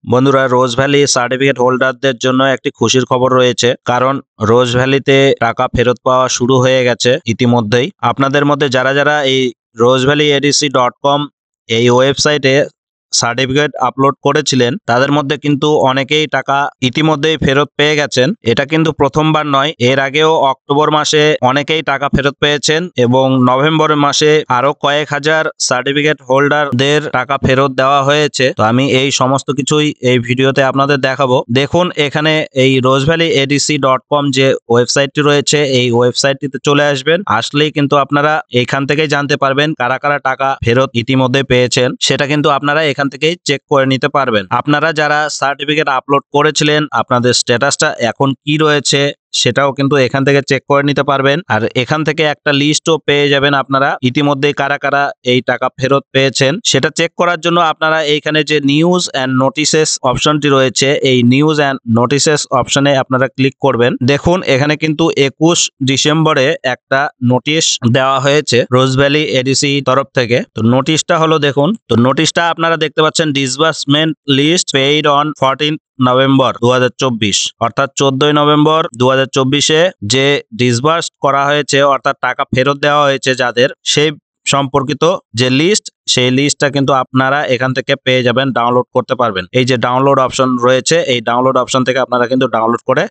বন্ধুরা, রোজ valley certificate হোল্ডারদের জন্য একটি খুশির খবর রয়েছে, কারণ রোজ ভ্যালিতে টাকা ফেরত পাওয়া শুরু হয়ে গেছে ইতিমধ্যেই। আপনাদের মধ্যে যারা যারা এই rosevallyadc.com এই ওয়েবসাইটে সার্টিফিকেট আপলোড করেছিলেন, তাদের মধ্যে কিন্তু অনেকেই টাকা ইতিমধ্যেই ফেরত পেয়ে গেছেন। এটা কিন্তু প্রথমবার নয়, এর আগেও অক্টোবর মাসে অনেকেই টাকা ফেরত পেয়েছেন এবং নভেম্বর মাসে আরো কয়েক হাজার সার্টিফিকেট হোল্ডারদের টাকা ফেরত দেওয়া হয়েছে। তো আমি এই সমস্ত কিছুই এই ভিডিওতে আপনাদের দেখাবো। দেখুন, এখানে এই rosevallyadc.com যে ওয়েবসাইটটি রয়েছে, এই ওয়েবসাইটটিতে চলে আসবেন। আসলেই কিন্তু আপনারা এখান থেকেই জানতে পারবেন কারা কারা টাকা ফেরত ইতিমধ্যে পেয়েছেন। সেটা কিন্তু আপনারা এখান থেকেই চেক করে নিতে পারবেন। আপনারা যারা সার্টিফিকেট আপলোড করেছিলেন, আপনাদের স্ট্যাটাসটা এখন কি রয়েছে সেটাও কিন্তু এখান থেকে চেক করে নিতে পারবেন। আর এখান থেকে একটা লিস্টও পেয়ে যাবেন আপনারা ইতিমধ্যেই কারা কারা এই টাকা ফেরত পেয়েছেন। সেটা চেক করার জন্য আপনারা এইখানে যে নিউজ অ্যান্ড নোটিসেস অপশনটি রয়েছে, এই নিউজ অ্যান্ড নোটিসেস অপশনে আপনারা ক্লিক করবেন। দেখুন, এখানে কিন্তু 21 ডিসেম্বরে একটা নোটিশ দেওয়া হয়েছে রোজ ভ্যালি এডিসি তরফ থেকে। তো নোটিশটা হলো, দেখুন, তো নোটিশটা আপনারা দেখতে পাচ্ছেন, disbursement list paid on 14 November 2024, অর্থাৎ 14 নভেম্বর 2024-এ যে ডিসবার্স করা হয়েছে, অর্থাৎ টাকা ফেরত দেওয়া হয়েছে যাদের, সেই সম্পর্কিত যে লিস্ট, সেই লিস্টটা কিন্তু আপনারা এখান থেকে পেয়ে যাবেন, ডাউনলোড করতে পারবেন। এই যে ডাউনলোড অপশন রয়েছে, এই ডাউনলোড অপশন থেকে আপনারা কিন্তু ডাউনলোড করে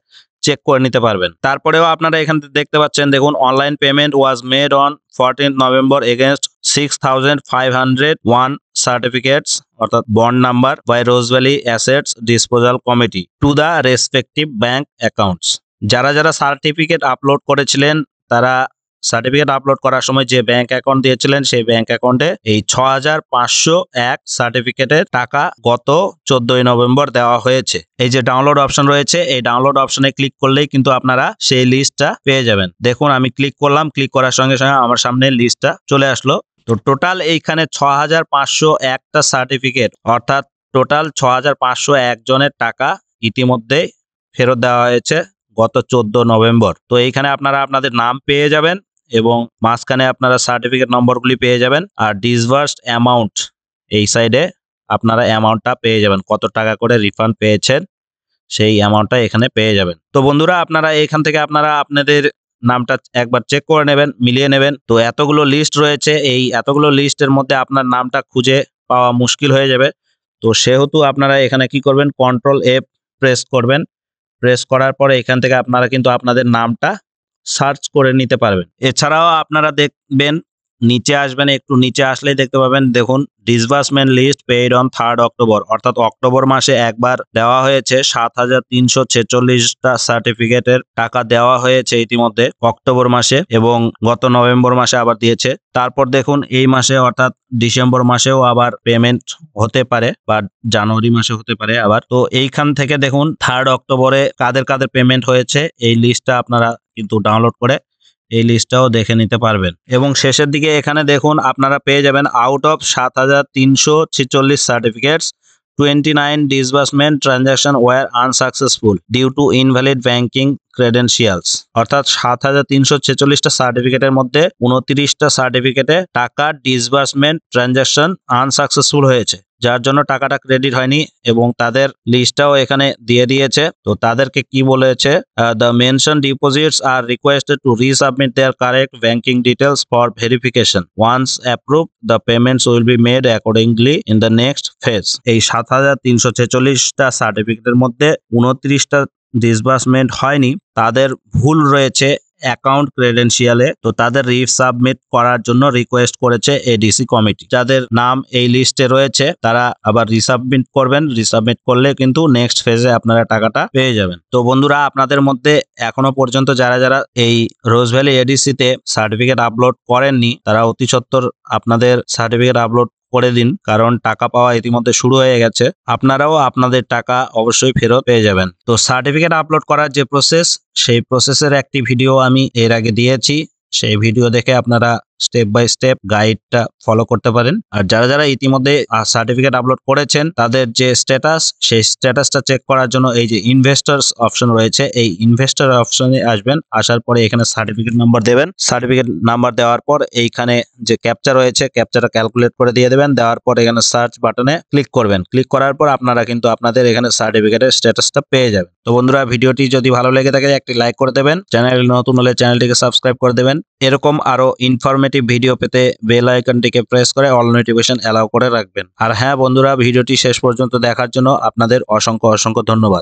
চেক করে নিতে পারবেন। তারপরেও আপনারা এখান থেকে দেখতে পাচ্ছেন, দেখুন, online payment was made on 14 November against 6501 certificates, অর্থাৎ bond number by Rose Valley assets disposal committee to the respective bank accounts. যারা যারা সার্টিফিকেট আপলোড করেছিলেন, তারা সার্টিফিকেট আপলোড করার সময় যে ব্যাংক অ্যাকাউন্ট দিয়েছিলেন, সেই ব্যাংক অ্যাকাউন্টে এই 6501 সার্টিফিকেটের টাকা গত 14 নভেম্বর দেওয়া হয়েছে। এই যে ডাউনলোড অপশন রয়েছে, এই ডাউনলোড অপশনে ক্লিক করলেই কিন্তু আপনারা সেই লিস্টটা পেয়ে যাবেন। দেখুন, আমি ক্লিক করলাম, ক্লিক করার সঙ্গে সঙ্গে আমার সামনে লিস্টটা চলে আসলো। তো টোটাল এইখানে 6501টা সার্টিফিকেট, অর্থাৎ টোটাল 6501 জনের টাকা ইতিমধ্যে ফেরত দেওয়া হয়েছে গত 14 নভেম্বর। তো এইখানে আপনারা আপনাদের নাম পেয়ে যাবেন এবং মাঝখানে আপনারা সার্টিফিকেট নম্বরগুলি পেয়ে যাবেন। আর ডিসবার্সড অ্যামাউন্ট, এই সাইডে আপনারা অ্যামাউন্টটা পেয়ে যাবেন, কত টাকা করে রিফান্ড পেয়েছেন সেই অ্যামাউন্টটা এখানে পেয়ে যাবেন। তো বন্ধুরা, আপনারা এখান থেকে আপনারা আপনাদের নামটা একবার চেক করে নেবেন, মিলিয়ে নেবেন। তো এতগুলো লিস্ট রয়েছে, এই এতগুলো লিস্টের মধ্যে আপনার নামটা খুঁজে পাওয়া মুশকিল হয়ে যাবে। তো সেহেতু আপনারা এখানে কি করবেন, Ctrl+F প্রেস করবেন। প্রেস করার পরে এখান থেকে আপনারা কিন্তু আপনাদের নামটা সার্চ করে নিতে পারবেন। এছাড়াও আপনারা দেখবেন, নিচে আসবেন, একটু নিচে আসলেই দেখতে পাবেন, দেখুন, disbursement list paid on 3 October, অর্থাৎ অক্টোবর মাসে একবার দেওয়া হয়েছে 7346টা সার্টিফিকেটের টাকা দেওয়া হয়েছে ইতিমধ্যে অক্টোবর মাসে, এবং গত নভেম্বর মাসে আবার দিয়েছে। তারপর দেখুন, এই মাসে অর্থাৎ ডিসেম্বর মাসেও আবার পেমেন্ট হতে পারে, বা জানুয়ারি মাসে হতে পারে আবার। তো এইখান থেকে দেখুন 3 অক্টোবরে কাদের কাদের পেমেন্ট হয়েছে, এই লিস্টটা আপনারা কিন্তু ডাউনলোড করে এই লিস্টটাও দেখে নিতে পারবেন। এবং শেষের দিকে এখানে দেখুন, আপনারা পেয়ে যাবেন, out of 7346 certificates 29 disbursement transaction were unsuccessful due to invalid banking credentials, অর্থাৎ 7346টা সার্টিফিকেটের মধ্যে 29টা সার্টিফিকেটে টাকা ডিসবার্সমেন্ট ট্রানজাকশন আনসাকসেসফুল হয়েছে, যার জন্য টাকাটা ক্রেডিট হয়নি, এবং তাদের লিস্টটাও এখানে দিয়ে দিয়েছে। তো তাদেরকে কি বলেছে, the mention deposits are requested to resubmit their correct banking details for verification. Once approve, the payments will be made accordingly in the next phase. এই 7346টা সার্টিফিকেটের মধ্যে 29টা ডিসবার্সমেন্ট হয়নি, তাদের ভুল রয়েছে অ্যাকাউন্ট ক্রেডেনশিয়ালে। তো তাদের রিসাবমিট করার জন্য রিকোয়েস্ট করেছে এডিসি কমিটি। যাদের নাম এই লিস্টে রয়েছে তারা আবার রিসাবমিট করবেন, রিসাবমিট করলে কিন্তু নেক্সট ফেজে আপনারা টাকাটা পেয়ে যাবেন। তো বন্ধুরা, আপনাদের মধ্যে এখনো পর্যন্ত যারা যারা এই রোজ ভ্যালি এডিসিতে সার্টিফিকেট আপলোড করেননি, তারা অতি সত্বর আপনাদের সার্টিফিকেট আপলোড করে দিন, কারণ টাকা পাওয়া ইতিমধ্যে শুরু হয়ে গেছে। আপনারাও আপনাদের টাকা অবশ্যই ফেরত পেয়ে যাবেন। তো সার্টিফিকেট আপলোড করার যে প্রসেস, সেই প্রসেসের একটি ভিডিও আমি এর আগে দিয়েছি, সেই ভিডিও দেখে আপনারা স্টেপ বাই স্টেপ গাইডটা ফলো করতে পারেন। আর যারা যারা ইতিমধ্যে সার্টিফিকেট আপলোড করেছেন তাদের যে স্ট্যাটাস, সেই স্ট্যাটাসটা চেক করার জন্য এই যে ইনভেস্টরস অপশন রয়েছে, এই ইনভেস্টর অপশনে আসবেন। আসার পরে এখানে সার্টিফিকেট নাম্বার দেবেন। সার্টিফিকেট নাম্বার দেওয়ার পর এইখানে যে ক্যাপচা রয়েছে, ক্যাপচাটা ক্যালকুলেট করে দিয়ে দেবেন। দেওয়ার পর এখানে সার্চ বাটনে ক্লিক করবেন। ক্লিক করার পর আপনারা কিন্তু আপনাদের এখানে সার্টিফিকেটের স্ট্যাটাসটা পেয়ে যাবেন। তো বন্ধুরা, ভিডিওটি যদি ভালো লেগে থাকে একটি লাইক করে দেবেন। চ্যানেল নতুন হলে চ্যানেলটিকে সাবস্ক্রাইব করে দেবেন। এরকম আরো ইনফরমেটিভ ভিডিও পেতে বেল আইকনটিকে প্রেস করে অল নোটিফিকেশন অ্যালাউ করে রাখবেন। আর হ্যাঁ বন্ধুরা, ভিডিওটি শেষ পর্যন্ত দেখার জন্য আপনাদের অসংখ্য ধন্যবাদ।